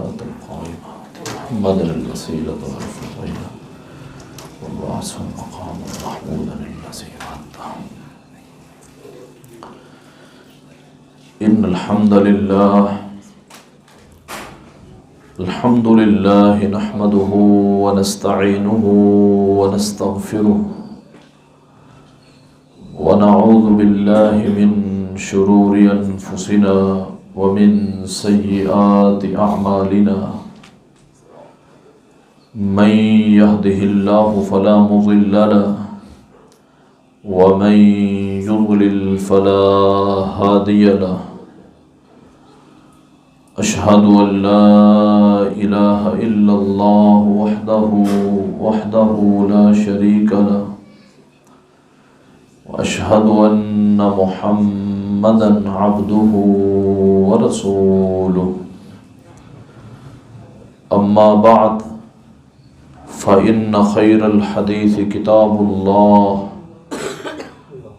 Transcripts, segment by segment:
الصلاة القائمة محمد الوسيلة والفضيلة وابعثه مقاما محمودا الذي وعدته. إن الحمد لله نحمده ونستعينه ونستغفره ونعوذ بالله من شرور أنفسنا ومن سيئات أعمالنا. من يهده الله فلا مضل له ومن يضلل فلا هادي له. أشهد أن لا إله إلا الله وحده لا شريك له وأشهد أن محمدا عبده ورسوله. أما بعد فإن خير الحديث كتاب الله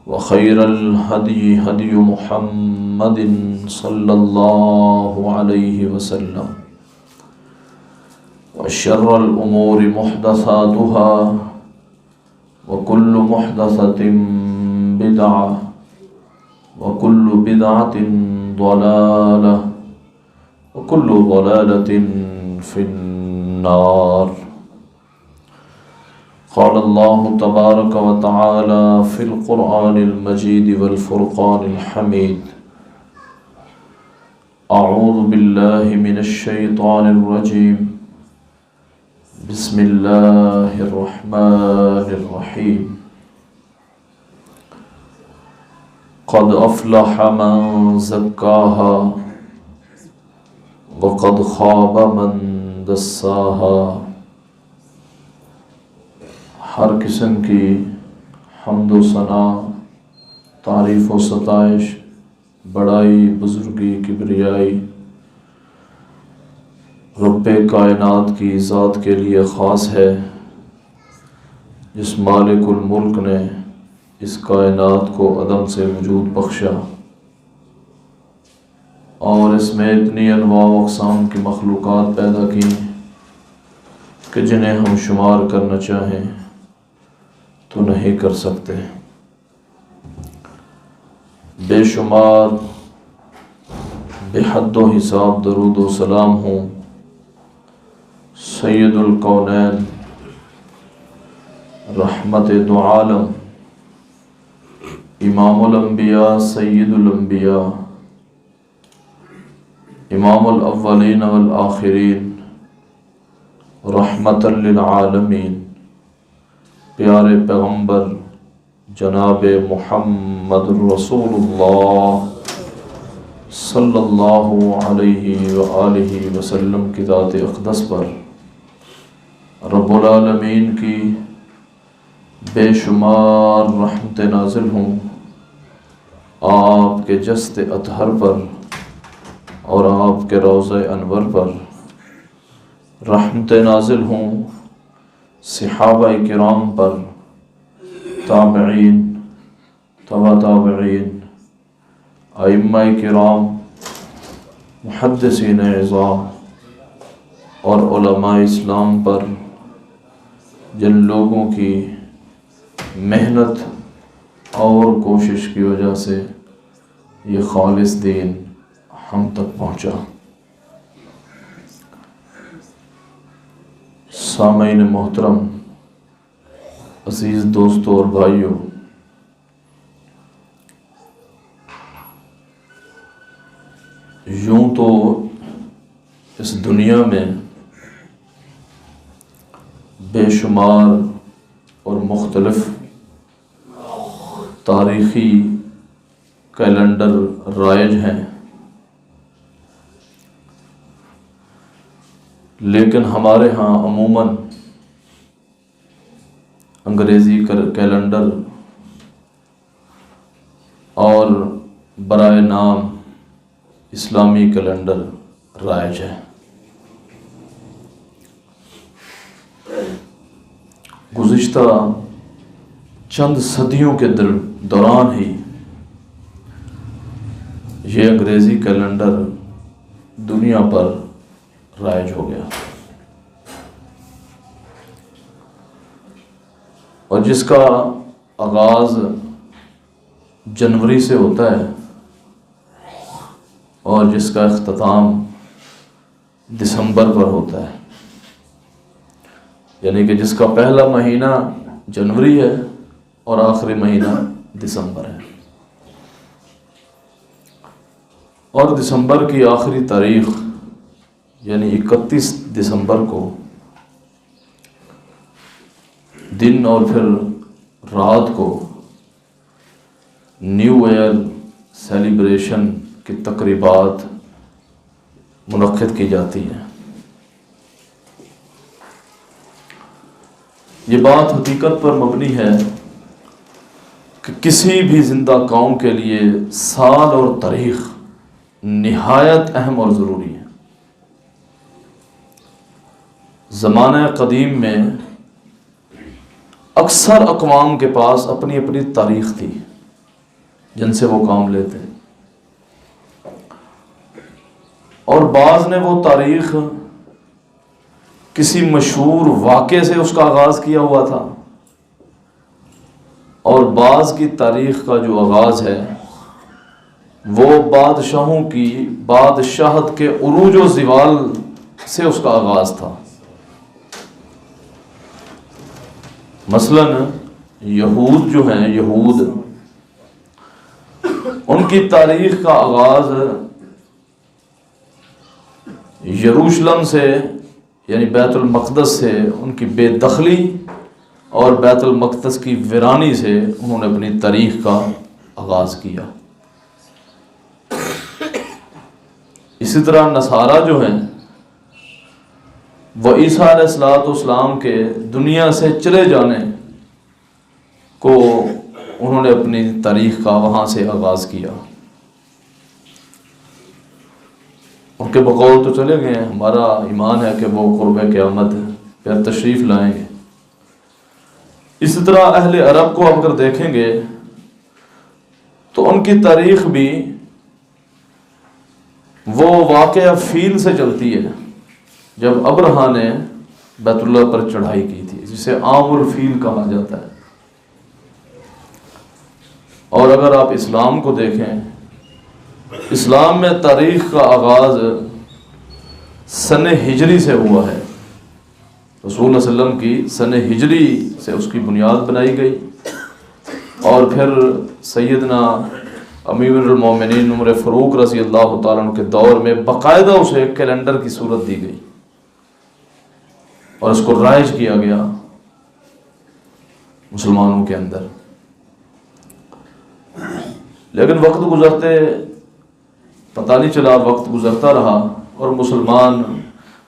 وخير الهدي هدي محمد صلى الله عليه وسلم وشر الأمور محدثاتها وكل محدثة بدعة وكل بدعة ضلالة وكل ضلالة في النار. قال الله تبارك وتعالى في القرآن المجيد والفرقان الحميد: أعوذ بالله من الشيطان الرجيم. بسم الله الرحمن الرحيم. قد أفلح من زكاها وقد خاب من دساها. ہر قسم کی حمد و ثنا، تعریف و ستائش، بڑائی، بزرگی، کبریائی رب کائنات کی ذات کے لیے خاص ہے، جس مالک الملک نے اس کائنات کو عدم سے وجود بخشا اور اس میں اتنی انواع و اقسام کی مخلوقات پیدا کی کہ جنہیں ہم شمار کرنا چاہیں تو نہیں کر سکتے. بے شمار بے حد و حساب درود و سلام ہوں سید الکونین، رحمت دو عالم، امام الانبیاء، سید الانبیاء، امام الاولین والآخرین، رحمت للعالمین، پیارے پیغمبر جناب محمد رسول اللہ صلی اللہ علیہ وآلہ وسلم کی ذات اقدس پر رب العالمین کی بے شمار رحمت نازل ہوں، آپ کے جسد اطہر پر اور آپ کے روضہ انور پر رحمت نازل ہوں، صحابہ کرام پر، تابعین، تبع تابعین، ائمہ کرام، محدثین عظام اور علماء اسلام پر، جن لوگوں کی محنت اور کوشش کی وجہ سے یہ خالص دین ہم تک پہنچا. سامعین محترم، عزیز دوستوں اور بھائیوں، یوں تو اس دنیا میں بے شمار اور مختلف تاریخی کیلنڈر رائج ہیں، لیکن ہمارے ہاں عموماً انگریزی کیلنڈر اور برائے نام اسلامی کیلنڈر رائج ہے. گزشتہ چند صدیوں کے دوران ہی یہ انگریزی کیلنڈر دنیا پر رائج ہو گیا، اور جس کا آغاز جنوری سے ہوتا ہے اور جس کا اختتام دسمبر پر ہوتا ہے، یعنی کہ جس کا پہلا مہینہ جنوری ہے اور آخری مہینہ دسمبر ہے، اور دسمبر کی آخری تاریخ یعنی 31 دسمبر کو دن اور پھر رات کو نیو ایئر سیلیبریشن کی تقریبات منعقد کی جاتی ہیں۔ یہ بات حقیقت پر مبنی ہے کہ کسی بھی زندہ قوم کے لیے سال اور تاریخ نہایت اہم اور ضروری ہے۔ زمانہ قدیم میں اکثر اقوام کے پاس اپنی اپنی تاریخ تھی جن سے وہ کام لیتے، اور بعض نے وہ تاریخ کسی مشہور واقعے سے اس کا آغاز کیا ہوا تھا، اور بعض کی تاریخ کا جو آغاز ہے وہ بادشاہوں کی بادشاہت کے عروج و زوال سے اس کا آغاز تھا۔ مثلا یہود جو ہیں، یہود، ان کی تاریخ کا آغاز یروشلم سے یعنی بیت المقدس سے، ان کی بے دخلی اور بیت المقدس کی ویرانی سے انہوں نے اپنی تاریخ کا آغاز کیا۔ اسی طرح نصارہ جو ہیں وہ عیسیٰ علیہ السلام کے دنیا سے چلے جانے کو انہوں نے اپنی تاریخ کا وہاں سے آغاز کیا۔ ان کے بقول تو چلے گئے ہیں، ہمارا ایمان ہے کہ وہ قرب قیامت پھر تشریف لائیں گے۔ اسی طرح اہل عرب کو اگر دیکھیں گے تو ان کی تاریخ بھی وہ واقعہ فیل سے چلتی ہے جب ابرہا نے بیت اللہ پر چڑھائی کی تھی، جسے عام الفیل کہا جاتا ہے۔ اور اگر آپ اسلام کو دیکھیں، اسلام میں تاریخ کا آغاز سن ہجری سے ہوا ہے۔ رسول اللہ صلی اللہ علیہ وسلم کی سن ہجری سے اس کی بنیاد بنائی گئی، اور پھر سیدنا امیر المومنین عمر فاروق رضی اللہ تعالیٰ عنہ کے دور میں باقاعدہ اسے کیلنڈر کی صورت دی گئی اور اس کو رائج کیا گیا مسلمانوں کے اندر۔ لیکن وقت گزرتے پتہ نہیں چلا، وقت گزرتا رہا اور مسلمان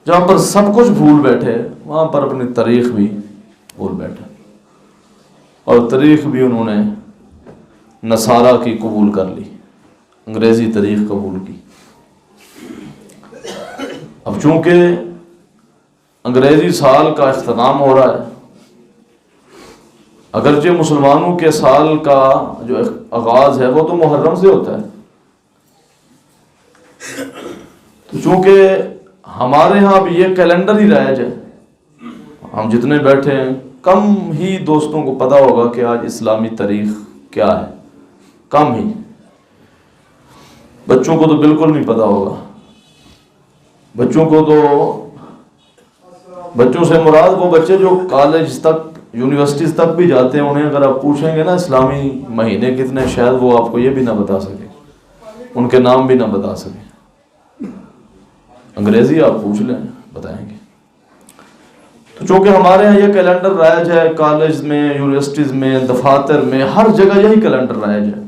جہاں پر سب کچھ بھول بیٹھے وہاں پر اپنی تاریخ بھی بھول بیٹھے، اور تاریخ بھی انہوں نے نصارہ کی قبول کر لی، انگریزی تاریخ قبول کی۔ اب چونکہ انگریزی سال کا اختتام ہو رہا ہے، اگرچہ مسلمانوں کے سال کا جو آغاز ہے وہ تو محرم سے ہوتا ہے، تو چونکہ ہمارے ہاں بھی یہ کیلنڈر ہی رائج ہے، ہم جتنے بیٹھے ہیں کم ہی دوستوں کو پتہ ہوگا کہ آج اسلامی تاریخ کیا ہے، کم ہی۔ بچوں کو تو بالکل نہیں پتہ ہوگا، بچوں کو تو، بچوں سے مراد وہ بچے جو کالج تک، یونیورسٹیز تک بھی جاتے ہیں، انہیں اگر آپ پوچھیں گے نا اسلامی مہینے کتنے، شاید وہ آپ کو یہ بھی نہ بتا سکے، ان کے نام بھی نہ بتا سکے۔ انگریزی آپ پوچھ لیں بتائیں گے۔ تو چونکہ ہمارے ہاں یہ کیلنڈر رائج ہے، کالج میں، یونیورسٹیز میں، دفاتر میں، ہر جگہ یہی کیلنڈر رائج ہے،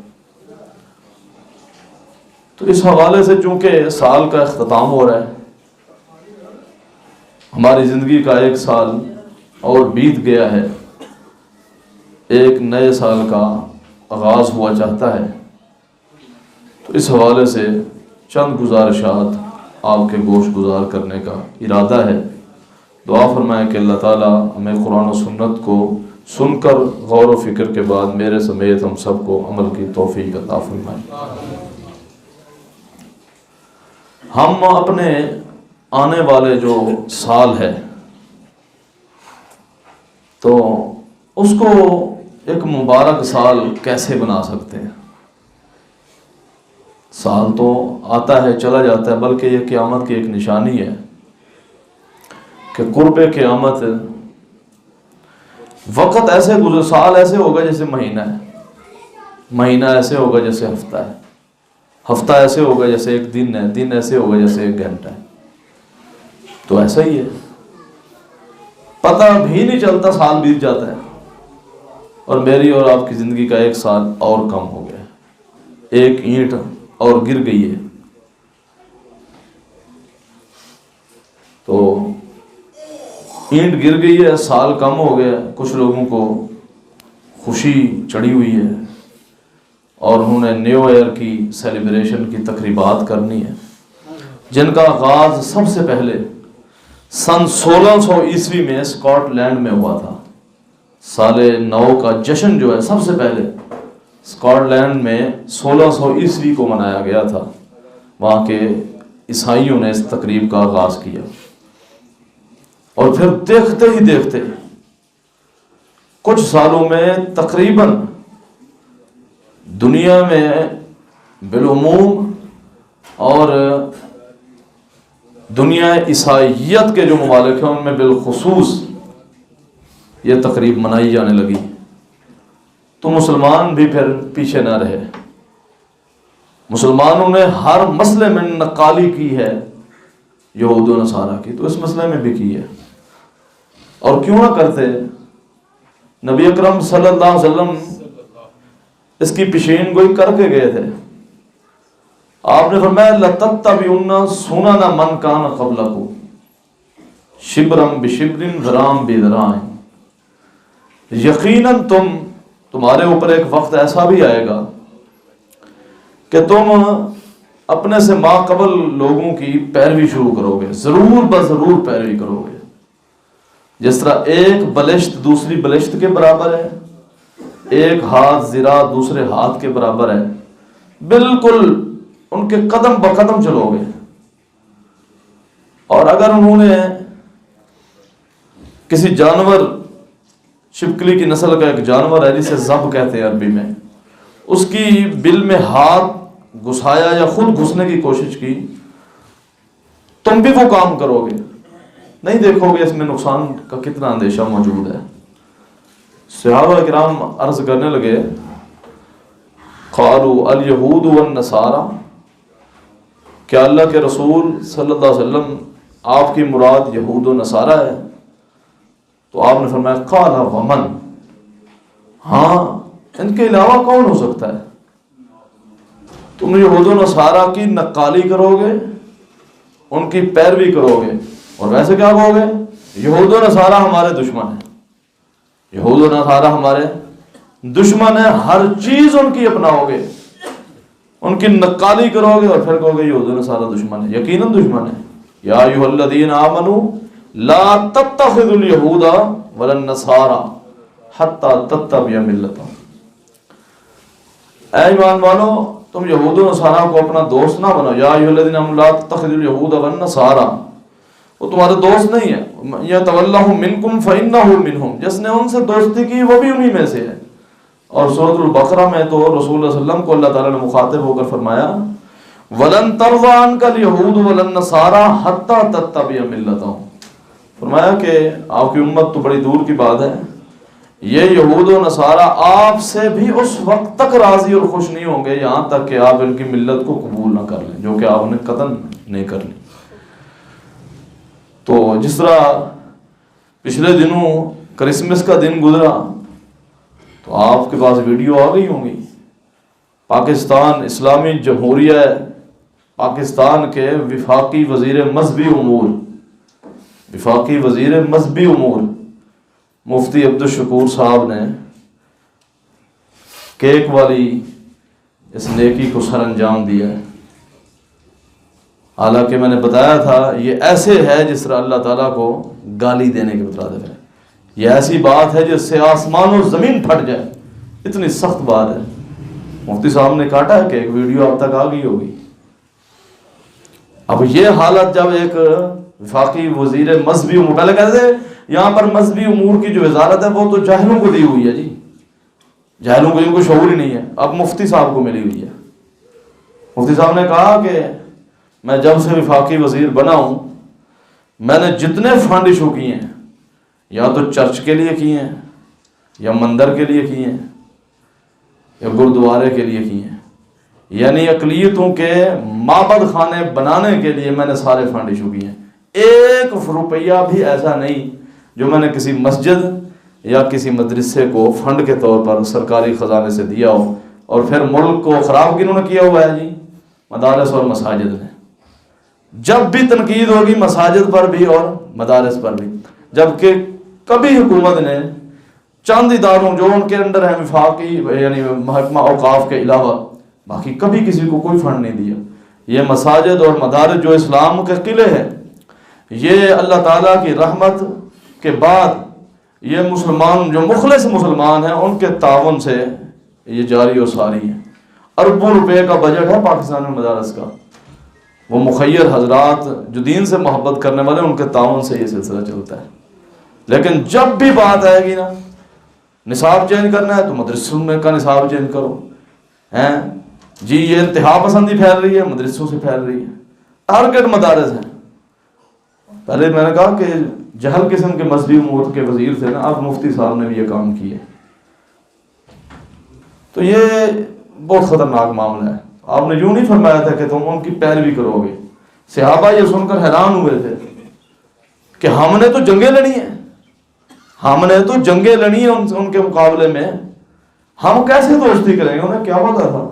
تو اس حوالے سے چونکہ سال کا اختتام ہو رہا ہے، ہماری زندگی کا ایک سال اور بیت گیا ہے، ایک نئے سال کا آغاز ہوا چاہتا ہے، تو اس حوالے سے چند گزارشات آپ کے گوش گزار کرنے کا ارادہ ہے۔ دعا فرمائیں کہ اللہ تعالیٰ ہمیں قرآن و سنت کو سن کر غور و فکر کے بعد میرے سمیت ہم سب کو عمل کی توفیق عطا فرمائیں۔ ہم اپنے آنے والے جو سال ہے تو اس کو ایک مبارک سال کیسے بنا سکتے ہیں؟ سال تو آتا ہے چلا جاتا ہے، بلکہ یہ قیامت کی ایک نشانی ہے کہ قرب قیامت وقت ایسے گزر، سال ایسے ہوگا جیسے مہینہ ہے، مہینہ ایسے ہوگا جیسے ہفتہ ہے، ہفتہ ایسے ہوگا جیسے ایک دن ہے، دن ایسے ہوگا جیسے ایک گھنٹہ ہے۔ تو ایسا ہی ہے، پتہ بھی نہیں چلتا، سال بیت جاتا ہے، اور میری اور آپ کی زندگی کا ایک سال اور کم ہو گیا، ایک اینٹ اور گر گئی ہے۔ تو اینٹ گر گئی ہے، سال کم ہو گیا، کچھ لوگوں کو خوشی چڑھی ہوئی ہے اور انہوں نے نیو ایئر کی سیلیبریشن کی تقریبات کرنی ہے، جن کا آغاز سب سے پہلے سن 1600 عیسوی میں اسکاٹ لینڈ میں ہوا تھا۔ سال نو کا جشن جو ہے سب سے پہلے اسکاٹ لینڈ میں 1600 عیسوی کو منایا گیا تھا، وہاں کے عیسائیوں نے اس تقریب کا آغاز کیا، اور پھر دیکھتے ہی دیکھتے کچھ سالوں میں تقریباً دنیا میں بالعموم اور دنیا عیسائیت کے جو ممالک ہیں ان میں بالخصوص یہ تقریب منائی جانے لگی، تو مسلمان بھی پھر پیچھے نہ رہے۔ مسلمانوں نے ہر مسئلے میں نقالی کی ہے یہود و نصارہ کی، تو اس مسئلے میں بھی کی ہے، اور کیوں نہ کرتے؟ نبی اکرم صلی اللہ علیہ وسلم اس کی پیشین گوئی کر کے گئے تھے۔ آپ نے فرمایا لَتَتَّبِعُنَّ سُنَنَ مَنْ كَانَ قَبْلَكُمْ شِبْرًا بِشِبْرٍ ذِرَاعًا بِذِرَاعٍ، یقیناً تمہارے اوپر ایک وقت ایسا بھی آئے گا کہ تم اپنے سے ماقبل لوگوں کی پیروی شروع کرو گے، ضرور بضرور پیروی کرو گے۔ جس طرح ایک بلشت دوسری بلشت کے برابر ہے، ایک ہاتھ ذراع دوسرے ہاتھ کے برابر ہے، بالکل ان کے قدم بقدم چلو گے۔ اور اگر انہوں نے کسی جانور، شپکلی کی نسل کا ایک جانور ہے جسے ذب کہتے ہیں عربی میں، اس کی بل میں ہاتھ گھسایا یا خود گھسنے کی کوشش کی، تم بھی وہ کام کرو گے، نہیں دیکھو گے اس میں نقصان کا کتنا اندیشہ موجود ہے۔ صحابہ کرام عرض کرنے لگے قالوا الیہود والنصارى، کیا اللہ کے رسول صلی اللہ علیہ وسلم آپ کی مراد یہود و نصارہ ہے؟ تو آپ نے فرمایا قال ومن، ہاں ان کے علاوہ کون ہو سکتا ہے؟ تم یہود و نصارہ کی نقالی کرو گے، ان کی پیروی کرو گے، اور ویسے کیا کہو گے؟ یہود و نصارہ ہمارے دشمن ہیں، یہود و نصارہ ہمارے دشمن ہیں، ہر چیز ان کی اپناؤ گے، ان کی نقالی کرو گے، اور پھر کہو گے یہود و نصارہ دشمن ہے۔ یقیناً دشمن ہے۔ یا ایھا الذین آمنوا لا تتخذوا اليہود ولا النصارى حتی تتبعوا ملتهم، اے ایمان والو تم یہود و نصارہ کو اپنا دوست نہ بناؤ۔ یا ایھا الذین آمنوا لا تتخذوا اليہود والنصارى، وہ تمہارے دوست نہیں ہے۔ یتولہم منکم فانہ منہم، جس نے ان سے دوستی کی وہ بھی انہی میں سے ہے۔ اور سورۃ البقرہ میں تو رسول اللہ صلی اللہ علیہ وسلم کو اللہ تعالیٰ نے مخاطب ہو کر فرمایا وَلَن تَرْضَىٰ عَنْكَ الْيَهُودُ وَلَا النَّصَارَىٰ حَتَّىٰ تَتَّبِعَ مِلَّتَهُمْ، فرمایا کہ آپ کی امت تو بڑی دور کی بات ہے، یہ یہود و نصارہ آپ سے بھی اس وقت تک راضی اور خوش نہیں ہوں گے یہاں تک کہ آپ ان کی ملت کو قبول نہ کر لیں، جو کہ آپ نے قطعاً نہیں کر لی۔ تو جس طرح پچھلے دنوں کرسمس کا دن گزرا تو آپ کے پاس ویڈیو آ گئی ہوں گی، پاکستان اسلامی جمہوریہ پاکستان کے وفاقی وزیر مذہبی امور مفتی عبدالشکور صاحب نے کیک والی اس نیکی کو سر انجام دیا ہے۔ حالانکہ میں نے بتایا تھا یہ ایسے ہے جس طرح اللہ تعالیٰ کو گالی دینے کے مترادف ہے، یہ ایسی بات ہے جس سے آسمان و زمین پھٹ جائے، اتنی سخت بات ہے۔ مفتی صاحب نے کاٹا ہے کہ ایک ویڈیو اب تک آ گئی ہوگی۔ اب یہ حالت جب ایک وفاقی وزیر مذہبی امور، پہلے کہتے تھے یہاں پر مذہبی امور کی جو وزارت ہے وہ تو جاہلوں کو دی ہوئی ہے جی، جاہلوں کو، ان کو شعور ہی نہیں ہے، اب مفتی صاحب کو ملی ہوئی ہے۔ مفتی صاحب نے کہا کہ میں جب سے وفاقی وزیر بنا ہوں میں نے جتنے فنڈ ایشو کیے ہیں یا تو چرچ کے لیے کیے ہیں یا مندر کے لیے کیے ہیں یا گردوارے کے لیے کیے ہیں، یعنی اقلیتوں کے معبد خانے بنانے کے لیے میں نے سارے فنڈ ایشو کیے ہیں۔ ایک روپیہ بھی ایسا نہیں جو میں نے کسی مسجد یا کسی مدرسے کو فنڈ کے طور پر سرکاری خزانے سے دیا ہو۔ اور پھر ملک کو خراب کنہوں نے کیا ہوا ہے جی؟ مدارس اور مساجد نے۔ جب بھی تنقید ہوگی مساجد پر بھی اور مدارس پر بھی، جبکہ کبھی حکومت نے چند اداروں جو ان کے اندر ہیں وفاقی یعنی محکمہ اوقاف کے علاوہ، باقی کبھی کسی کو کوئی فنڈ نہیں دیا۔ یہ مساجد اور مدارس جو اسلام کے قلعے ہیں، یہ اللہ تعالیٰ کی رحمت کے بعد یہ مسلمان جو مخلص مسلمان ہیں ان کے تعاون سے یہ جاری و ساری ہیں۔ اربوں روپے کا بجٹ ہے پاکستان میں مدارس کا، وہ مخیر حضرات جو دین سے محبت کرنے والے ان کے تعاون سے یہ سلسلہ چلتا ہے۔ لیکن جب بھی بات آئے گی نا نصاب چینج کرنا ہے تو مدرسوں میں کا نصاب چینج کرو، ہیں جی یہ انتہا پسندی پھیل رہی ہے مدرسوں سے پھیل رہی ہے، ٹارگٹ مدارس ہیں۔ پہلے میں نے کہا کہ جہل قسم کے مذہبی امور کے وزیر تھے نا، اب مفتی صاحب نے بھی یہ کام کیے، تو یہ بہت خطرناک معاملہ ہے۔ آپ نے یوں نہیں فرمایا تھا کہ تم ان کی پیروی کرو گے۔ صحابہ یہ سن کر حیران ہوئے تھے کہ ہم نے تو جنگیں لڑی ہیں، ہم نے تو جنگیں لڑی ہیں ان کے مقابلے میں، ہم کیسے دوستی کریں گے؟ انہیں کیا پتا تھا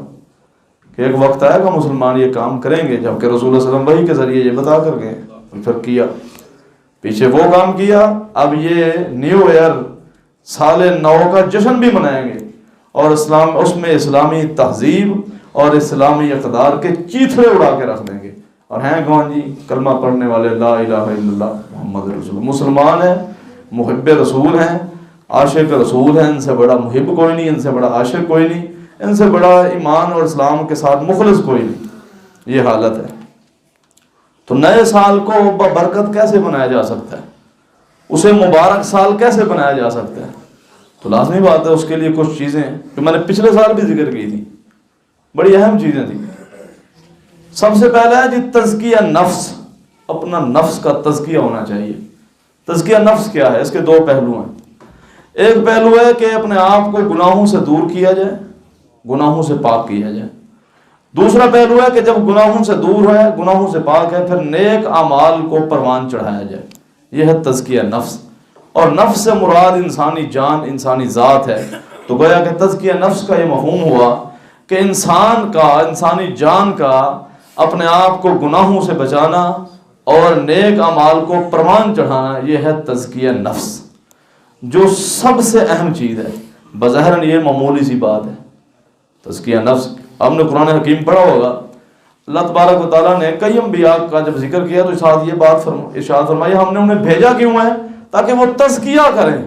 کہ ایک وقت آئے گا مسلمان یہ کام کریں گے، جبکہ رسول اللہ صلی اللہ علیہ وسلم وحی کے ذریعے یہ بتا کر گئے، پھر کیا، پیچھے وہ کام کیا۔ اب یہ نیو ایئر سال نو کا جشن بھی منائیں گے اور اس میں اسلامی تہذیب اور اسلامی اقدار کے چیتھڑے اڑا کے رکھ دیں گے۔ اور ہیں کون جی؟ کلمہ پڑھنے والے، لا الہ الا اللہ محمد رسول اللہ، مسلمان ہیں، محب رسول ہیں، عاشق رسول ہیں، ان سے بڑا محب کوئی نہیں، ان سے بڑا عاشق کوئی نہیں، ان سے بڑا ایمان اور اسلام کے ساتھ مخلص کوئی نہیں۔ یہ حالت ہے۔ تو نئے سال کو برکت کیسے بنایا جا سکتا ہے؟ اسے مبارک سال کیسے بنایا جا سکتا ہے؟ تو لازمی بات ہے اس کے لیے کچھ چیزیں جو میں نے پچھلے سال بھی ذکر کی تھی، بڑی اہم چیزیں تھیں۔ سب سے پہلا ہے جی تزکیہ نفس، اپنا نفس کا تزکیہ ہونا چاہیے۔ تزکیہ نفس کیا ہے؟ اس کے دو پہلو ہیں۔ ایک پہلو ہے کہ اپنے آپ کو گناہوں سے دور کیا جائے، گناہوں سے پاک کیا جائے۔ دوسرا پہلو ہے کہ جب گناہوں سے دور ہے، گناہوں سے پاک ہے، پھر نیک اعمال کو پروان چڑھایا جائے۔ یہ ہے تزکیہ نفس، اور نفس سے مراد انسانی جان، انسانی ذات ہے۔ تو گویا کہ تزکیہ نفس کا یہ مفہوم ہوا کہ انسان کا، انسانی جان کا اپنے آپ کو گناہوں سے بچانا اور نیک اعمال کو پروان چڑھانا، یہ ہے تزکیہ نفس، جو سب سے اہم چیز ہے۔ بظاہر یہ معمولی سی بات ہے تزکیہ نفس۔ ہم نے قرآن حکیم پڑھا ہوگا، اللہ تبارک و تعالیٰ نے کئی انبیاء کا جب ذکر کیا تو ساتھ یہ بات ارشاد فرمائی، ہم نے انہیں بھیجا کیوں ہے؟ تاکہ وہ تزکیہ کریں۔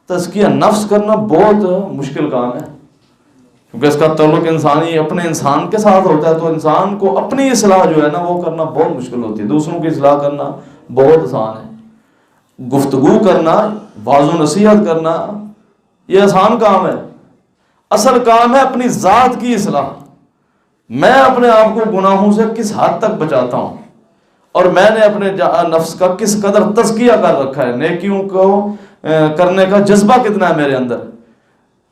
تزکیہ نفس کرنا بہت مشکل کام ہے، کیونکہ اس کا تعلق انسانی اپنے انسان کے ساتھ ہوتا ہے، تو انسان کو اپنی اصلاح جو ہے نا وہ کرنا بہت مشکل ہوتی ہے۔ دوسروں کی اصلاح کرنا بہت آسان ہے، گفتگو کرنا، واعظ و نصیحت کرنا یہ آسان کام ہے۔ اصل کام ہے اپنی ذات کی اصلاح۔ میں اپنے آپ کو گناہوں سے کس حد تک بچاتا ہوں، اور میں نے اپنے نفس کا کس قدر تزکیہ کر رکھا ہے، نیکیوں کو کرنے کا جذبہ کتنا ہے میرے اندر۔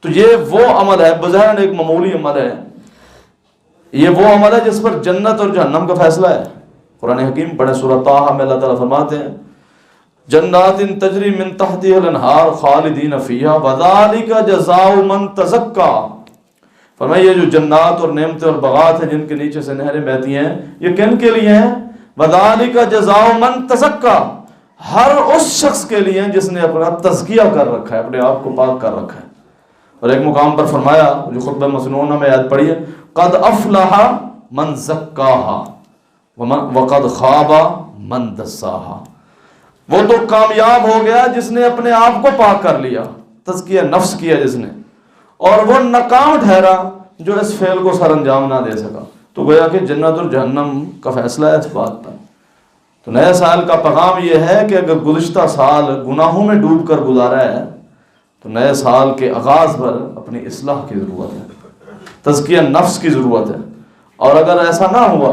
تو یہ وہ عمل ہے، بظاہر ایک معمولی عمل ہے، یہ وہ عمل ہے جس پر جنت اور جہنم کا فیصلہ ہے۔ قرآن حکیم پڑھیں سورہ طٰہٰ میں اللہ تعالیٰ فرماتے ہیں جنات تجری من تحتها الانہار خالدین فیہا وذالک جزاء من تزکیٰ۔ فرمایا یہ جو جنات اور نعمتیں اور باغات ہیں جن کے نیچے سے نہریں بہتی ہیں، یہ کن کے لیے ہیں؟ وذالک جزاء من تزکیٰ، ہر اس شخص کے لیے جس نے اپنا تزکیہ کر رکھا ہے، اپنے آپ کو پاک کر رکھا ہے۔ اور ایک مقام پر فرمایا جو خطبہ مسنونہ میں یاد پڑھی ہے، قد افلح من زکاہا وقد خاب من دساہا۔ وہ تو کامیاب ہو گیا جس نے اپنے آپ کو پاک کر لیا، تزکیہ نفس کیا جس نے، اور وہ ناکام ٹھہرا جو اس فعل کو سر انجام نہ دے سکا۔ تو گویا کہ جنت اور جہنم کا فیصلہ ہے اس بات پر۔ تو نئے سال کا پیغام یہ ہے کہ اگر گزشتہ سال گناہوں میں ڈوب کر گزارا ہے تو نئے سال کے آغاز پر اپنی اصلاح کی ضرورت ہے، تزکیہ نفس کی ضرورت ہے۔ اور اگر ایسا نہ ہوا،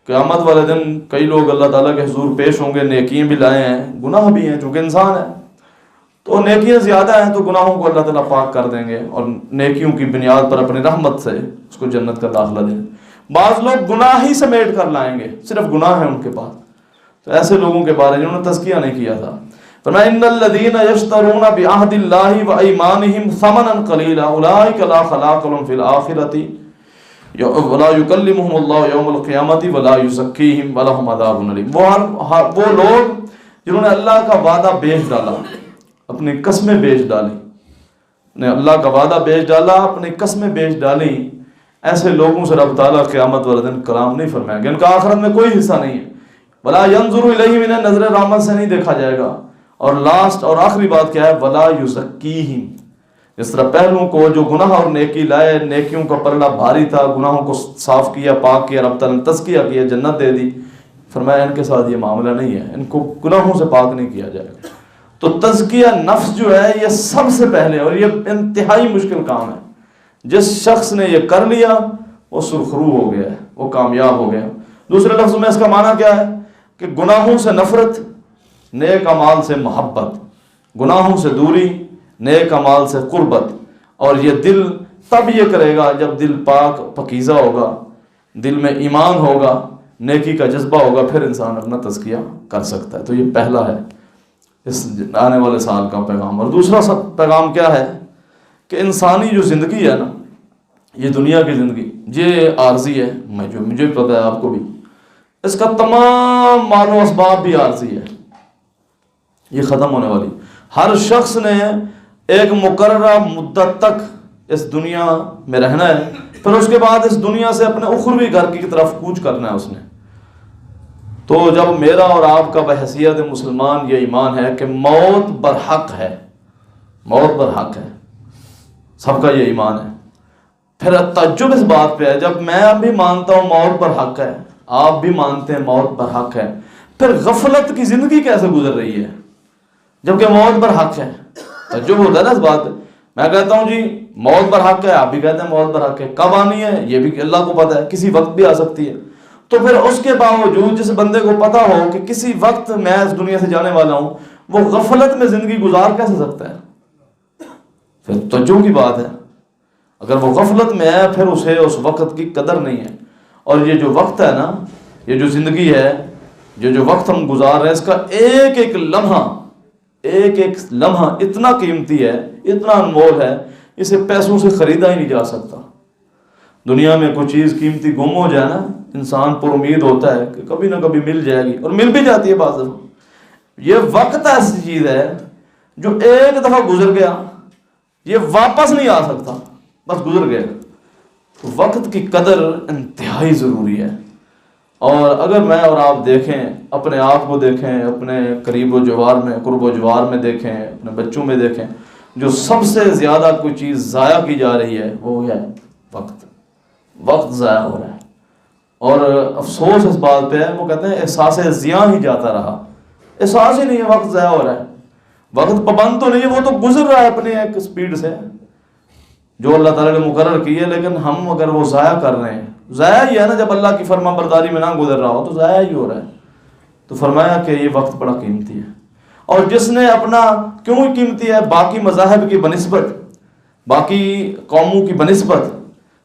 قیامت والے دن کئی لوگ اللہ تعالیٰ کے حضور پیش ہوں گے، نیکیاں بھی لائے ہیں، گناہ بھی ہیں، چونکہ انسان ہے، تو نیکیاں زیادہ ہیں تو گناہوں کو اللہ تعالیٰ پاک کر دیں گے اور نیکیوں کی بنیاد پر اپنی رحمت سے اس کو جنت کا داخلہ دیں۔ بعض لوگ گناہ ہی سمیٹ کر لائیں گے، صرف گناہ ہے ان کے پاس، تو ایسے لوگوں کے بارے میں انہوں نے تزکیہ نہیں کیا تھا۔ فرمایا ان الذین یشترون بعہد اللہ وایمانہم ثمنا قلیلا اولئک لا خلاق لهم فی الآخرۃ ولا یکلمہم اللہ یوم القیامۃ ولا یزکیہم ولہم عذاب علیم۔ وہ لوگ جنہوں نے اللہ کا وعدہ بیچ ڈالا، اپنی قسمیں بیچ ڈالی، نے اللہ کا وعدہ بیچ ڈالا، اپنی قسمیں بیچ ڈالی، ایسے لوگوں سے رب تعالیٰ قیامت والے دن کلام نہیں فرمائے گا، ان کا آخرت میں کوئی حصہ نہیں ہے۔ ولا ینظر الیہم، انہیں نظر رحمت سے نہیں دیکھا جائے گا۔ اور لاسٹ اور آخری بات کیا ہے؟ ولا یزکیہم، اس طرح پہلوں کو جو گناہ اور نیکی لائے، نیکیوں کا پلڑا بھاری تھا، گناہوں کو صاف کیا، پاک کیا، رب تعالیٰ نے تزکیہ کیا، جنت دے دی، فرمایا ان کے ساتھ یہ معاملہ نہیں ہے، ان کو گناہوں سے پاک نہیں کیا جائے گا۔ تو تزکیہ نفس جو ہے یہ سب سے پہلے، اور یہ انتہائی مشکل کام ہے، جس شخص نے یہ کر لیا وہ سرخرو ہو گیا ہے، وہ کامیاب ہو گیا۔ دوسرے لفظوں میں اس کا معنی کیا ہے کہ گناہوں سے نفرت، نیک اعمال سے محبت، گناہوں سے دوری، نیک اعمال سے قربت۔ اور یہ دل تب یہ کرے گا جب دل پاک پاکیزہ ہوگا، دل میں ایمان ہوگا، نیکی کا جذبہ ہوگا، پھر انسان اپنا تزکیہ کر سکتا ہے۔ تو یہ پہلا ہے اس آنے والے سال کا پیغام۔ اور دوسرا پیغام کیا ہے کہ انسانی جو زندگی ہے نا، یہ دنیا کی زندگی یہ عارضی ہے، مجھے پتہ ہے، آپ کو بھی، اس کا تمام مال و اسباب بھی عارضی ہے، یہ ختم ہونے والی۔ ہر شخص نے ایک مقررہ مدت تک اس دنیا میں رہنا ہے، پھر اس کے بعد اس دنیا سے اپنے اخروی گھر کی طرف کوچ کرنا ہے اس نے۔ تو جب میرا اور آپ کا بحیثیت مسلمان یہ ایمان ہے کہ موت برحق ہے، موت برحق ہے، سب کا یہ ایمان ہے، پھر تعجب اس بات پہ ہے جب میں بھی مانتا ہوں موت برحق ہے، آپ بھی مانتے ہیں موت برحق ہے، پھر غفلت کی زندگی کیسے گزر رہی ہے جبکہ موت برحق ہے؟ تعجب ہوتا ہے نا اس بات پہ۔ میں کہتا ہوں جی موت برحق ہے، آپ بھی کہتے ہیں موت برحق ہے، کب آنی ہے یہ بھی اللہ کو پتہ ہے، کسی وقت بھی آ سکتی ہے۔ تو پھر اس کے باوجود جس بندے کو پتہ ہو کہ کسی وقت میں اس دنیا سے جانے والا ہوں، وہ غفلت میں زندگی گزار کیسے سکتا ہے؟ پھر توجہ کی بات ہے، اگر وہ غفلت میں ہے پھر اسے اس وقت کی قدر نہیں ہے۔ اور یہ جو وقت ہے نا، یہ جو زندگی ہے، جو وقت ہم گزار رہے ہیں، اس کا ایک ایک لمحہ اتنا قیمتی ہے، اتنا انمول ہے، اسے پیسوں سے خریدا ہی نہیں جا سکتا۔ دنیا میں کوئی چیز قیمتی گم ہو جائے نا، انسان پر امید ہوتا ہے کہ کبھی نہ کبھی مل جائے گی، اور مل بھی جاتی ہے بعض دفعہ۔ یہ وقت ایسی چیز ہے جو ایک دفعہ گزر گیا، یہ واپس نہیں آ سکتا، بس گزر گیا۔ وقت کی قدر انتہائی ضروری ہے۔ اور اگر میں اور آپ دیکھیں، اپنے آپ کو دیکھیں، اپنے قریب و جوار میں، قرب و جوار میں دیکھیں، اپنے بچوں میں دیکھیں، جو سب سے زیادہ کوئی چیز ضائع کی جا رہی ہے وہ ہے وقت۔ وقت ضائع ہو رہا ہے، اور افسوس اس بات پہ ہے، وہ کہتے ہیں احساس زیاں ہی جاتا رہا، احساس ہی نہیں ہے وقت ضائع ہو رہا ہے۔ وقت پابند تو نہیں ہے، وہ تو گزر رہا ہے اپنی ایک سپیڈ سے جو اللہ تعالیٰ نے مقرر کی ہے، لیکن ہم اگر وہ ضائع کر رہے ہیں، ضائع ہی ہے نا، جب اللہ کی فرما برداری میں نہ گزر رہا ہو تو ضائع ہی ہو رہا ہے۔ تو فرمایا کہ یہ وقت بڑا قیمتی ہے، اور جس نے اپنا، کیوں قیمتی ہے؟ باقی مذاہب کی بنسبت، باقی قوموں کی بنسبت،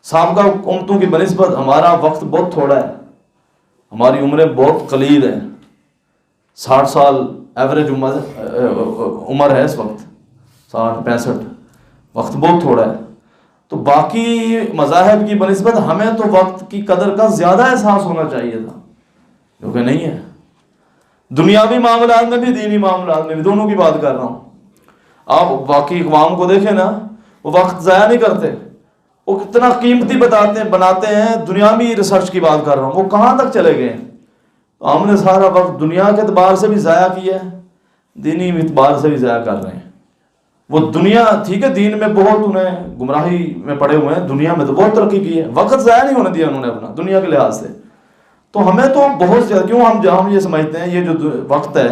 سابقہ امتوں کی بنسبت ہمارا وقت بہت تھوڑا ہے، ہماری عمریں بہت قلیل ہیں، 60 سال ایوریج عمر ہے اس وقت، 60-65، وقت بہت تھوڑا ہے۔ تو باقی مذاہب کی بنسبت ہمیں تو وقت کی قدر کا زیادہ احساس ہونا چاہیے تھا، جو کہ نہیں ہے۔ دنیاوی معاملات میں بھی، دینی معاملات میں بھی، دونوں کی بات کر رہا ہوں۔ آپ باقی اقوام کو دیکھیں نا، وہ وقت ضائع نہیں کرتے، وہ کتنا قیمتی بناتے ہیں۔ دنیاوی ریسرچ کی بات کر رہا ہوں، وہ کہاں تک چلے گئے ہیں؟ تو ہم نے سارا وقت دنیا کے اعتبار سے بھی ضائع کیا ہے، دینی اعتبار سے بھی ضائع کر رہے ہیں۔ وہ دنیا ٹھیک ہے، دین میں بہت انہیں گمراہی میں پڑے ہوئے ہیں، دنیا میں تو بہت ترقی کی ہے، وقت ضائع نہیں ہونے دیا انہوں نے اپنا دنیا کے لحاظ سے۔ تو ہمیں تو بہت زیادہ کیوں ہم یہ سمجھتے ہیں یہ جو وقت ہے،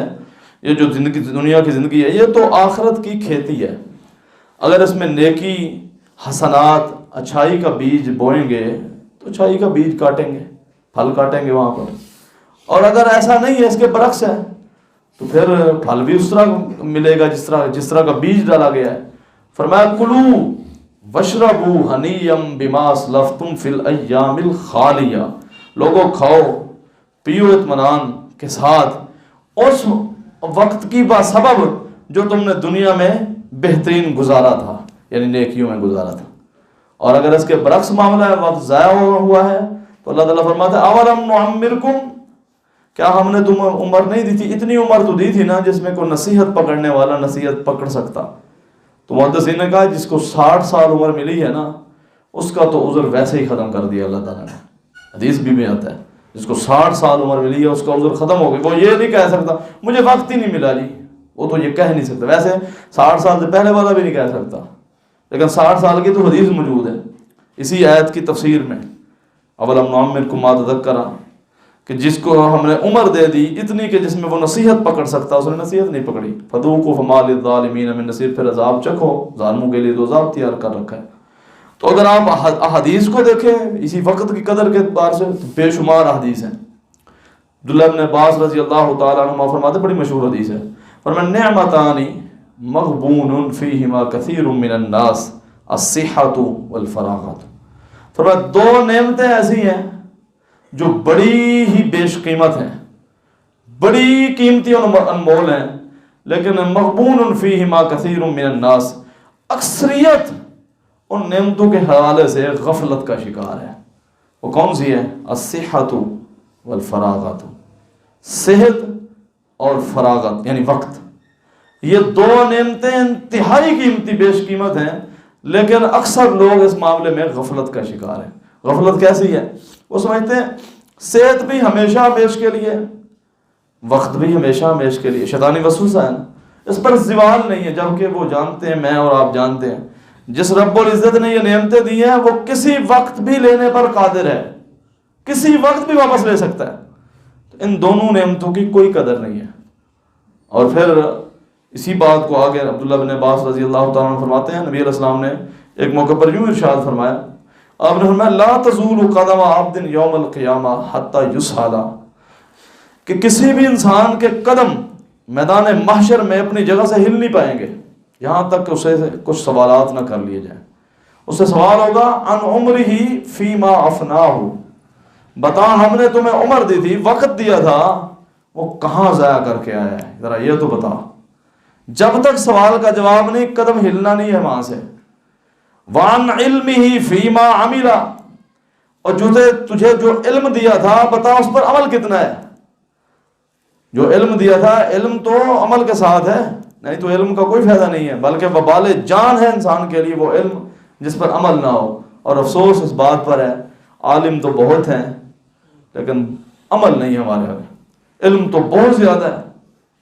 یہ جو زندگی دنیا کی زندگی ہے، یہ تو آخرت کی کھیتی ہے، اگر اس میں نیکی حسنات اچھائی کا بیج بوئیں گے تو اچھائی کا بیج کاٹیں گے، پھل کاٹیں گے وہاں پر، اور اگر ایسا نہیں ہے، اس کے برعکس ہے، تو پھر پھل بھی اس طرح ملے گا جس طرح کا بیج ڈالا گیا ہے۔ فرمایا کلو وشربوا ہنیئا بما اسلفتم فی الایام الخالیہ، لوگوں کھاؤ پیو اطمینان کے ساتھ اس وقت کی بسبب جو تم نے دنیا میں بہترین گزارا تھا، یعنی نیکیوں میں گزارا تھا۔ اور اگر اس کے برعکس معاملہ ہے، وقت ضائع ہوا ہے، تو اللہ تعالیٰ فرماتا ہے اولم نعمرکم، کیا ہم نے تم عمر نہیں دی تھی؟ اتنی عمر تو دی تھی نا جس میں کوئی نصیحت پکڑنے والا نصیحت پکڑ سکتا۔ تو محدثین نے کہا جس کو 60 سال عمر ملی ہے نا، اس کا تو عذر ویسے ہی ختم کر دیا اللہ تعالیٰ نے۔ حدیث بھی آتا ہے جس کو 60 سال عمر ملی ہے اس کا عذر ختم ہو گئی، وہ یہ نہیں کہہ سکتا مجھے وقت ہی نہیں ملا جی، وہ تو یہ کہہ نہیں سکتا۔ ویسے 60 سال سے پہلے والا بھی نہیں کہہ سکتا، لیکن 60 سال کی تو حدیث موجود ہے اسی آیت کی تفسیر میں، اولم نعمرکم ما تذکرا، کہ جس کو ہم نے عمر دے دی اتنی کہ جس میں وہ نصیحت پکڑ سکتا، اس نے نصیحت نہیں پکڑی۔ فذوقوا فما للظالمین من نصیر، پھر عذاب چکھو، ظالموں کے لیے تو عذاب تیار کر رکھا ہے۔ تو اگر آپ احادیث کو دیکھیں اسی وقت کی قدر کے اعتبار سے تو بے شمار احادیث ہیں۔ عبداللہ بن عباس رضی اللہ تعالیٰ عنہ فرماتے، بڑی مشہور حدیث ہے، فرماتے نعمتان مغبون فیہما کثیر من الناس الصحۃ والفراغۃ، فرماتے دو نعمتیں ایسی ہیں جو بڑی ہی بیش قیمت ہیں، بڑی قیمتی اور انمول ہیں، لیکن مغبون فیہما کثیر من الناس، اکثریت ان نعمتوں کے حوالے سے غفلت کا شکار ہے۔ وہ کون سی ہے؟ الصحۃ والفراغت، صحت اور فراغت یعنی وقت، یہ دو نعمتیں انتہائی قیمتی بیش قیمت ہیں، لیکن اکثر لوگ اس معاملے میں غفلت کا شکار ہیں۔ غفلت کیسی ہے؟ وہ سمجھتے ہیں صحت بھی ہمیشہ ہمیش کے لیے، وقت بھی ہمیشہ ہمیش کے لیے، شیطانی وسوسہ ہے نا، اس پر زوال نہیں ہے، جبکہ وہ جانتے ہیں، میں اور آپ جانتے ہیں جس رب العزت نے یہ نعمتیں دی ہیں وہ کسی وقت بھی لینے پر قادر ہے، کسی وقت بھی واپس لے سکتا ہے، تو ان دونوں نعمتوں کی کوئی قدر نہیں ہے۔ اور پھر اسی بات کو آگے عبداللہ بن عباس رضی اللہ تعالیٰ عنہ فرماتے ہیں، نبی علیہ السلام نے ایک موقع پر یوں ارشاد فرمایا، آپ نے فرمایا لا تزول قدم عبد یوم القیامہ حتی یسأل، کہ کسی بھی انسان کے قدم میدان محشر میں اپنی جگہ سے ہل نہیں پائیں گے یہاں تک کہ اسے کچھ سوالات نہ کر لیے جائیں۔ اس سے سوال ہوگا عن عمرہ فیما افناہ، بتا ہم نے تمہیں عمر دی تھی، وقت دیا تھا، وہ کہاں ضائع کر کے آیا ہے، ذرا یہ تو بتا۔ جب تک سوال کا جواب نہیں، قدم ہلنا نہیں ہے وہاں سے۔ وعن علمہ فیما عمل، اور تجھے جو علم دیا تھا بتا اس پر عمل کتنا ہے۔ جو علم دیا تھا، علم تو عمل کے ساتھ ہے، نہیں تو علم کا کوئی فائدہ نہیں ہے، بلکہ وبال جان ہے انسان کے لیے وہ علم جس پر عمل نہ ہو۔ اور افسوس اس بات پر ہے عالم تو بہت ہیں لیکن عمل نہیں ہے ہمارے یہاں، علم تو بہت زیادہ ہے،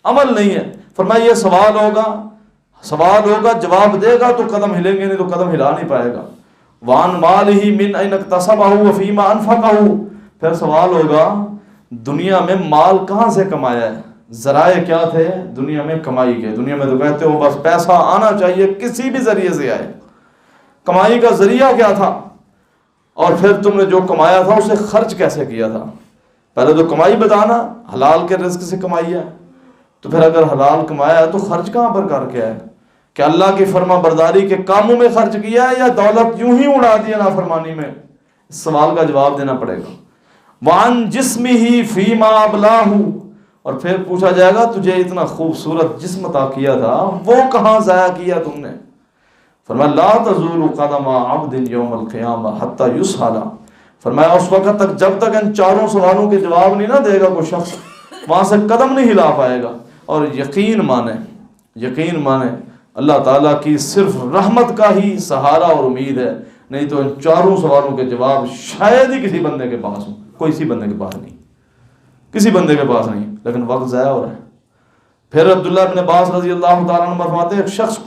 عمل نہیں ہے۔ فرمایا یہ سوال ہوگا، جواب دے گا تو قدم ہلیں گے، نہیں تو قدم ہلا نہیں پائے گا۔ وان مالہ من این اکتسبہ وفیما انفقہ، پھر سوال ہوگا دنیا میں مال کہاں سے کمایا ہے، ذرائع کیا تھے دنیا میں کمائی کے۔ دنیا میں تو کہتے ہو بس پیسہ آنا چاہیے، کسی بھی ذریعے سے آئے، کمائی کا ذریعہ کیا تھا، اور پھر تم نے جو کمایا تھا اسے خرچ کیسے کیا تھا۔ پہلے تو کمائی بتانا، حلال کے رزق سے کمائی ہے، تو پھر اگر حلال کمایا ہے تو خرچ کہاں پر کر کے آئے، کہ اللہ کی فرما برداری کے کاموں میں خرچ کیا ہے یا دولت یوں ہی اڑا دیا نافرمانی میں، اس سوال کا جواب دینا پڑے گا۔ وعن جسمہ فیما ابلاہ، اور پھر پوچھا جائے گا تجھے اتنا خوبصورت جسم عطا کیا تھا وہ کہاں ضائع کیا تم نے۔ فرمایا لا تزول قدم عبد یوم القیامہ حتی یسأل، فرمایا اس وقت تک جب تک ان چاروں سوالوں کے جواب نہیں نہ دے گا کوئی شخص، وہاں سے قدم نہیں ہلا پائے گا۔ اور یقین مانے اللہ تعالیٰ کی صرف رحمت کا ہی سہارا اور امید ہے، نہیں تو ان چاروں سوالوں کے جواب شاید ہی کسی بندے کے پاس ہوں، کسی بندے کے پاس نہیں، لیکن وقت ضائع ہو رہا ہے۔ پھر عبداللہ بن عباس رضی اللہ تعالیٰ عنہ فرماتے ہیں ایک شخص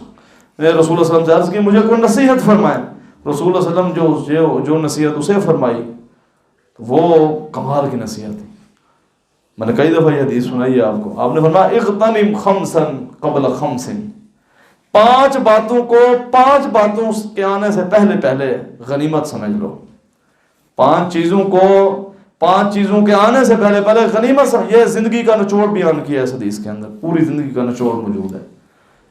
نے رسول اللہ صلی اللہ علیہ وسلم سے عرض کی مجھے کوئی نصیحت فرمائے۔ رسول اللہ صلی اللہ علیہ وسلم جو نصیحت اسے فرمائی، وہ کمال کی نصیحت تھی. میں نے کئی دفعہ یہ حدیث سنائی ہے آپ کو. آپ نے فرمایا اغتنم خمسا قبل خمس، 5 باتوں کو 5 باتوں کے آنے سے پہلے غنیمت سمجھ لو. 5 چیزوں کو 5 چیزوں کے آنے سے پہلے غنیمت سمجھ. یہ زندگی کا نچوڑ بیان کیا ہے اس حدیث کے اندر، پوری زندگی کا نچوڑ موجود ہے.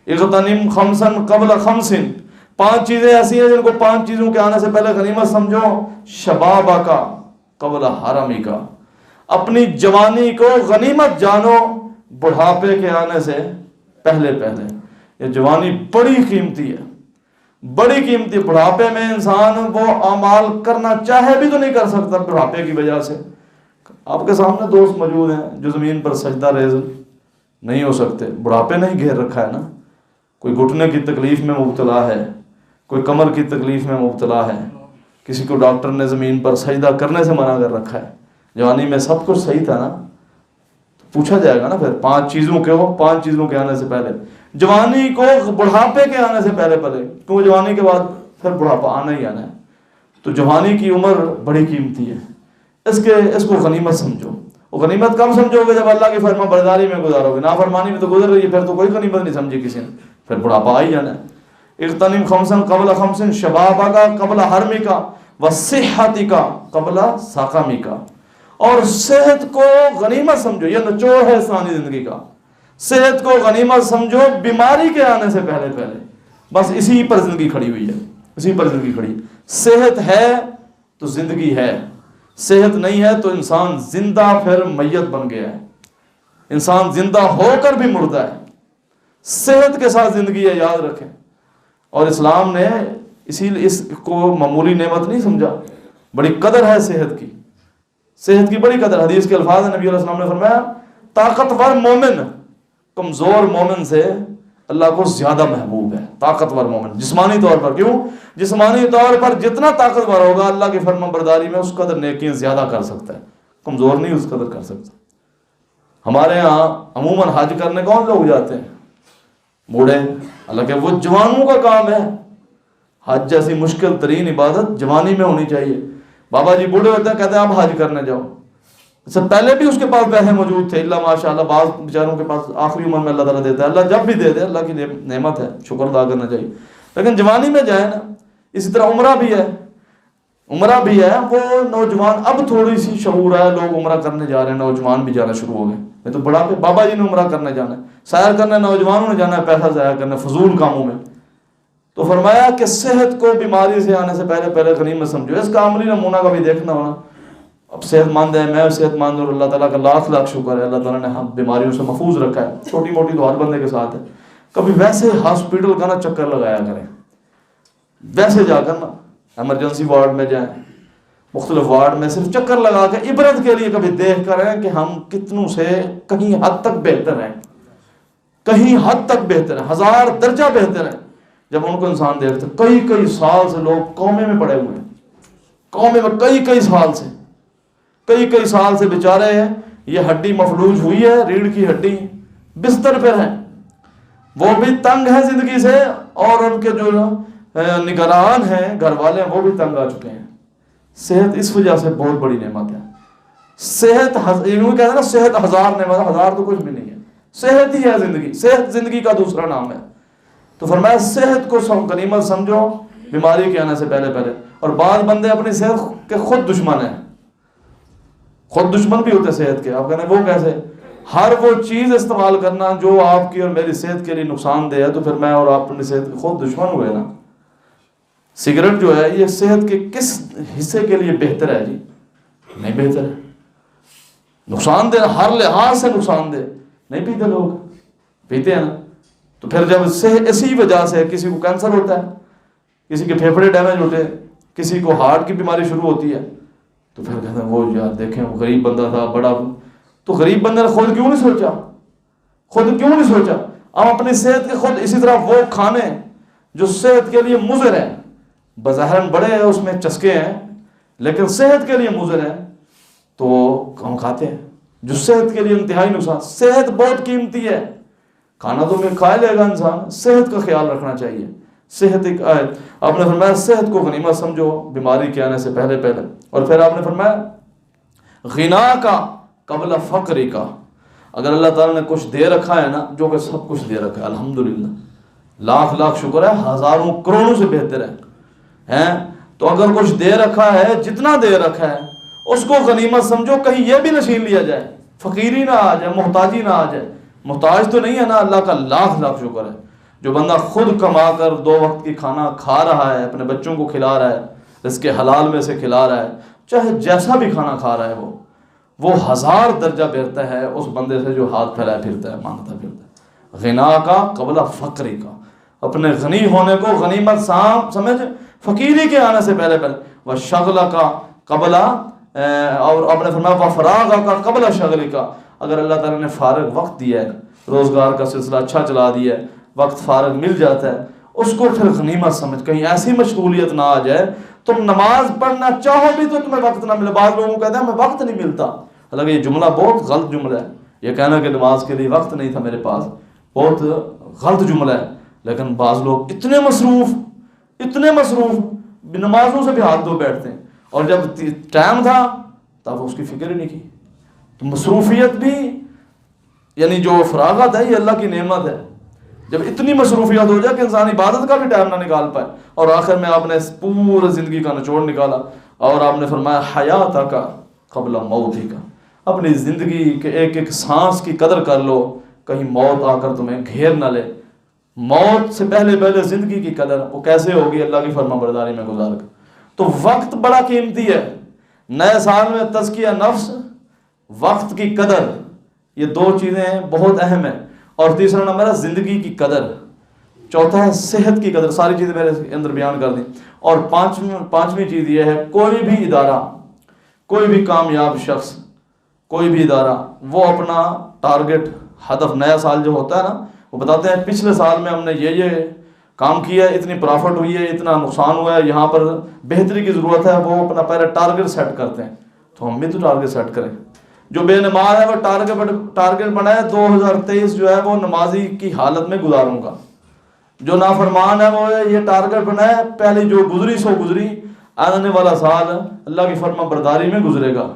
اغتنم خمسا قبل خمس، 5 چیزیں ایسی ہیں جن کو 5 چیزوں کے آنے سے پہلے غنیمت سمجھو. شبابک قبل حرمک، اپنی جوانی کو غنیمت جانو بڑھاپے کے آنے سے پہلے. یہ جوانی بڑی قیمتی ہے، بڑی قیمتی. بڑھاپے میں انسان وہ اعمال کرنا چاہے بھی تو نہیں کر سکتا بڑھاپے کی وجہ سے. آپ کے سامنے دوست موجود ہیں جو زمین پر سجدہ ریز نہیں ہو سکتے، بڑھاپے نہیں گھیر رکھا ہے نا. کوئی گھٹنے کی تکلیف میں مبتلا ہے، کوئی کمر کی تکلیف میں مبتلا ہے، کسی کو ڈاکٹر نے زمین پر سجدہ کرنے سے منع کر رکھا ہے. جوانی میں سب کچھ صحیح تھا نا. پوچھا جائے گا نا پھر 5 چیزوں کے آنے سے پہلے. جوانی کو بڑھاپے کے آنے سے پہلے کیونکہ جوانی کے بعد پھر بڑھاپا آنا ہی آنا ہے. تو جوانی کی عمر بڑی قیمتی ہے، اس کو غنیمت سمجھو. وہ غنیمت کب سمجھو گے؟ جب اللہ کی فرما برداری میں گزارو گے. نافرمانی میں تو گزر رہی ہے، پھر تو کوئی غنیمت نہیں سمجھی کسی نے، پھر بڑھاپا آ ہی جانا ہے. اغتنم خمسا قبل خمس شبابک قبل حرمک وصحتک قبل سقمک. اور صحت کو غنیمت سمجھو. یہ نچوڑ ہے انسانی زندگی کا. صحت کو غنیمت سمجھو بیماری کے آنے سے پہلے. بس اسی پر زندگی کھڑی ہوئی ہے، اسی پر زندگی کھڑی. صحت ہے تو زندگی ہے، صحت نہیں ہے تو انسان زندہ پھر میت بن گیا ہے. انسان زندہ ہو کر بھی مردہ ہے. صحت کے ساتھ زندگی ہے، یاد رکھیں. اور اسلام نے اس کو معمولی نعمت نہیں سمجھا، بڑی قدر ہے صحت کی. صحت کی بڑی قدر. حدیث کے الفاظ ہیں، نبی علیہ السلام نے فرمایا طاقتور مومن کمزور مومن سے اللہ کو زیادہ محبوب ہے. طاقتور مومن جسمانی طور پر. کیوں؟ جسمانی طور پر جتنا طاقتور ہوگا اللہ کی فرما برداری میں اس قدر نیکیاں زیادہ کر سکتا ہے، کمزور نہیں اس قدر کر سکتا. ہمارے ہاں عموماً حج کرنے کون لوگ جاتے ہیں؟ بوڑھے. حالانکہ وہ جوانوں کا کام ہے. حج جیسی مشکل ترین عبادت جوانی میں ہونی چاہیے. بابا جی بوڑھے ہوتے ہیں، کہتے ہیں آپ حج کرنے جاؤ. اس سے پہلے بھی اس کے پاس پیسے موجود تھے، اللہ ماشاء اللہ. بعض بیچاروں کے پاس آخری عمر میں اللہ تعالیٰ دیتا ہے. اللہ جب بھی دے دے، اللہ کی نعمت ہے، شکر ادا کرنا چاہیے. لیکن جوانی میں جائے نا. اسی طرح عمرہ بھی ہے. وہ نوجوان اب تھوڑی سی شعور ہے، لوگ عمرہ کرنے جا رہے ہیں، نوجوان بھی جانا شروع ہو گئے. میں تو بڑا بابا جی نے عمرہ کرنے جانا ہے، سیر کرنے نوجوانوں نے جانا ہے، پیسہ ضائع کرنا فضول کاموں میں. تو فرمایا کہ صحت کو بیماری سے آنے سے پہلے غنیمت سمجھو. اس کا عملی نمونہ کا بھی دیکھنا ہونا. اب صحت مند ہے، میں صحت مند ہوں، اللہ تعالیٰ کا لاکھ شکر ہے. اللہ تعالیٰ نے ہم بیماریوں سے محفوظ رکھا ہے. چھوٹی موٹی تو ہر بندے کے ساتھ ہے. کبھی ویسے ہاسپٹل کا نا چکر لگایا کریں. ویسے جا کر نا ایمرجنسی وارڈ میں جائیں، مختلف وارڈ میں صرف چکر لگا کے عبرت کے لیے کبھی دیکھ کر ہیں کہ ہم کتنوں سے کہیں حد تک بہتر ہیں، کہیں حد تک بہتر ہیں، 1000 درجہ بہتر ہیں. جب ان کو انسان دیکھتے کئی سال سے لوگ کومے میں پڑے ہوئے ہیں، کومے میں کئی سال سے بیچارے ہیں. یہ ہڈی مفلوج ہوئی ہے، ریڑھ کی ہڈی، بستر پر ہے. وہ بھی تنگ ہے زندگی سے، اور ان کے جو نگران ہیں گھر والے ہیں وہ بھی تنگ آ چکے ہیں. صحت اس وجہ سے بہت بڑی نعمت ہے. صحت یوں کہتے ہیں نا، صحت 1000 نعمت، 1000 تو کچھ بھی نہیں ہے. صحت ہی ہے زندگی. صحت زندگی کا دوسرا نام ہے. تو فرمایا صحت کو غنیمت سمجھو بیماری کے آنے سے پہلے. اور بعض بندے اپنی صحت کے خود دشمن ہیں، خود دشمن بھی ہوتے صحت کے. آپ کہتے ہیں وہ کیسے؟ ہر وہ چیز استعمال کرنا جو آپ کی اور میری صحت کے لیے نقصان دہ ہے، تو پھر میں اور آپ اپنی صحت کے خود دشمن ہوئے نا. سگریٹ جو ہے یہ صحت کے کس حصے کے لیے بہتر ہے جی؟ نہیں بہتر ہے، نقصان دہ، ہر لحاظ سے نقصان دہ. نہیں پیتے لوگ، پیتے ہیں نا. تو پھر جب اسی وجہ سے کسی کو کینسر ہوتا ہے، کسی کے پھیپھڑے ڈیمیج ہوتے ہیں، کسی کو ہارٹ کی بیماری شروع ہوتی ہے، تو پھر کہتے ہیں وہ یار دیکھیں وہ غریب بندہ تھا بڑا. تو غریب بندے نے خود کیوں نہیں سوچا؟ ہم اپنی صحت کے خود اسی طرح وہ کھانے جو صحت کے لیے مضر ہیں، بظاہر بڑے ہیں، اس میں چسکے ہیں، لیکن صحت کے لیے مضر ہیں، تو ہم کھاتے ہیں جو صحت کے لیے انتہائی نقصان. صحت بہت قیمتی ہے. کھانا تو میں کھا لے گا انسان، صحت کا خیال رکھنا چاہیے. صحت ایک آپ نے فرمایا صحت کو غنیمت سمجھو بیماری کے آنے سے پہلے. اور پھر آپ نے فرمایا غنا کا قبل فقر کا. اگر اللہ تعالیٰ نے کچھ دے رکھا ہے نا، جو کہ سب کچھ دے رکھا ہے الحمدللہ، لاکھ لاکھ شکر ہے، ہزاروں کروڑوں سے بہتر ہے، تو اگر کچھ دے رکھا ہے، جتنا دے رکھا ہے اس کو غنیمت سمجھو، کہیں یہ بھی نہ چھین لیا جائے، فقیری نہ آ جائے، محتاجی نہ آ جائے. محتاج تو نہیں ہے نا، اللہ کا لاکھ لاکھ شکر ہے. جو بندہ خود کما کر 2 وقت کی کھانا کھا رہا ہے، اپنے بچوں کو کھلا رہا ہے، رزق حلال میں سے کھلا رہا ہے، چاہے جیسا بھی کھانا کھا رہا ہے، وہ 1000 درجہ بہتر ہے اس بندے سے جو ہاتھ پھیلائے پھرتا ہے، مانگتا پھرتا ہے. غنا کا قبل فقر کا، اپنے غنی ہونے کو غنیمت سمجھ، فقیری کے آنے سے پہلے وشغل کا قبل، اور اپنے فرمایا وفراغ کا قبل شغل کا. اگر اللہ تعالیٰ نے فارغ وقت دیا ہے، روزگار کا سلسلہ اچھا چلا دیا ہے، وقت فارغ مل جاتا ہے، اس کو پھر غنیمت سمجھ. کہیں ایسی مشغولیت نہ آ جائے تم نماز پڑھنا چاہو بھی تو تمہیں وقت نہ ملے. بعض لوگوں کو کہتے ہیں ہمیں وقت نہیں ملتا، حالانکہ یہ جملہ بہت غلط جملہ ہے. یہ کہنا کہ نماز کے لیے وقت نہیں تھا میرے پاس، بہت غلط جملہ ہے. لیکن بعض لوگ اتنے مصروف نمازوں سے بھی ہاتھ دھو بیٹھتے ہیں، اور جب ٹائم تھا تب اس کی فکر ہی نہیں کی. تو مصروفیت بھی، یعنی جو فراغت ہے، یہ اللہ کی نعمت ہے. جب اتنی مصروفیت ہو جائے کہ انسان عبادت کا بھی ٹائم نہ نکال پائے. اور آخر میں آپ نے پورے زندگی کا نچوڑ نکالا، اور آپ نے فرمایا حیات کا قبل موت کا. اپنی زندگی کے ایک ایک سانس کی قدر کر لو، کہیں موت آ کر تمہیں گھیر نہ لے. موت سے پہلے زندگی کی قدر وہ کیسے ہوگی؟ اللہ کی فرما برداری میں گزار کر. تو وقت بڑا قیمتی ہے. نئے سال میں تزکیہ نفس، وقت کی قدر، یہ 2 چیزیں بہت اہم ہیں. اور تیسرا نمبر ہے زندگی کی قدر. چوتھا ہے صحت کی قدر. ساری چیزیں میرے اندر بیان کر دیں. اور پانچویں چیز یہ ہے، کوئی بھی ادارہ، کوئی بھی کامیاب شخص، کوئی بھی ادارہ، وہ اپنا ٹارگٹ، ہدف، نیا سال جو ہوتا ہے نا، وہ بتاتے ہیں پچھلے سال میں ہم نے یہ کام کیا ہے، اتنی پرافٹ ہوئی ہے، اتنا نقصان ہوا ہے، یہاں پر بہتری کی ضرورت ہے. وہ اپنا پہلے ٹارگٹ سیٹ کرتے ہیں. تو ہم بھی تو ٹارگٹ سیٹ کریں. جو بے نماز ہے وہ ٹارگٹ بنائے 2023 جو ہے وہ نمازی کی حالت میں گزاروں گا. جو نافرمان ہے وہ یہ ٹارگٹ بنائے پہلی جو گزری سو گزری، آنے والا سال اللہ کی فرما برداری میں گزرے گا.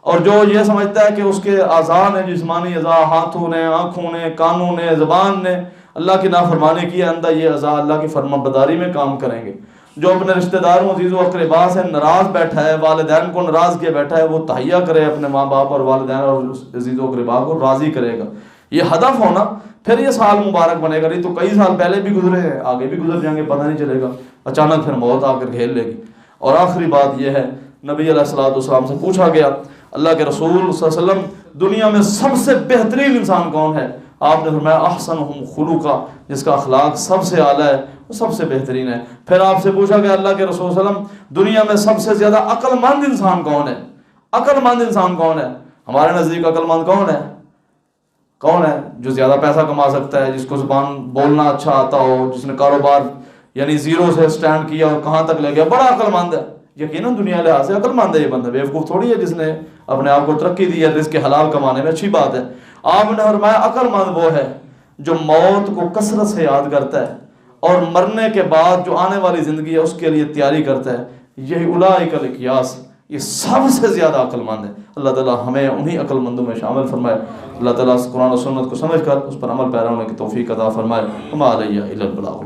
اور جو یہ سمجھتا ہے کہ اس کے اعضاء نے، جسمانی اعضاء، ہاتھوں نے، آنکھوں نے، کانوں نے، زبان نے اللہ کی نافرمانی کی، اندر یہ اعضاء اللہ کی فرما برداری میں کام کریں گے. جو اپنے رشتہ داروں، عزیز و اقربا سے ناراض بیٹھا ہے، والدین کو ناراض کیے بیٹھا ہے، وہ تہیہ کرے اپنے ماں باپ اور والدین اور عزیز و اقربا کو راضی کرے گا. یہ ہدف ہونا، پھر یہ سال مبارک بنے گا. نہیں تو کئی سال پہلے بھی گزرے ہیں، آگے بھی گزر جائیں گے، پتہ نہیں چلے گا، اچانک پھر موت آ کر گھیر لے گی. اور آخری بات یہ ہے، نبی علیہ السلام سے پوچھا گیا، اللہ کے رسول صلی اللہ علیہ وسلم، دنیا میں سب سے بہترین انسان کون ہے؟ آپ نے فرمایا احسنہم خلقا، جس کا اخلاق سب سے اعلیٰ ہے وہ سب سے بہترین ہے. پھر آپ سے پوچھا گیا اللہ کے رسول صلی اللہ علیہ وسلم، دنیا میں سب سے زیادہ عقل مند انسان کون ہے؟ عقل مند انسان کون ہے؟ ہمارے نزدیک عقل مند کون ہے؟ جو زیادہ پیسہ کما سکتا ہے، جس کو زبان بولنا اچھا آتا ہو، جس نے کاروبار یعنی زیرو سے سٹینڈ کیا اور کہاں تک لے گیا، بڑا عقل مند ہے. یقیناً دنیا لحاظ سے عقل مند ہے یہ بندہ، بیوقوف تھوڑی ہے جس نے اپنے آپ کو ترقی دی ہے رزق حلال کمانے میں. اچھی بات ہے. آپ نے فرمایا عقل مند وہ ہے جو موت کو کثرت سے یاد کرتا ہے اور مرنے کے بعد جو آنے والی زندگی ہے اس کے لیے تیاری کرتا ہے. یہی اولئک الاکیاس، یہ سب سے زیادہ عقل مند ہے. اللہ تعالیٰ ہمیں انہی عقل مندوں میں شامل فرمائے. اللہ تعالیٰ قرآن و سنت کو سمجھ کر اس پر عمل پیرا ہونے کی توفیق عطا فرمائے. وما علیہ الا البلاغ.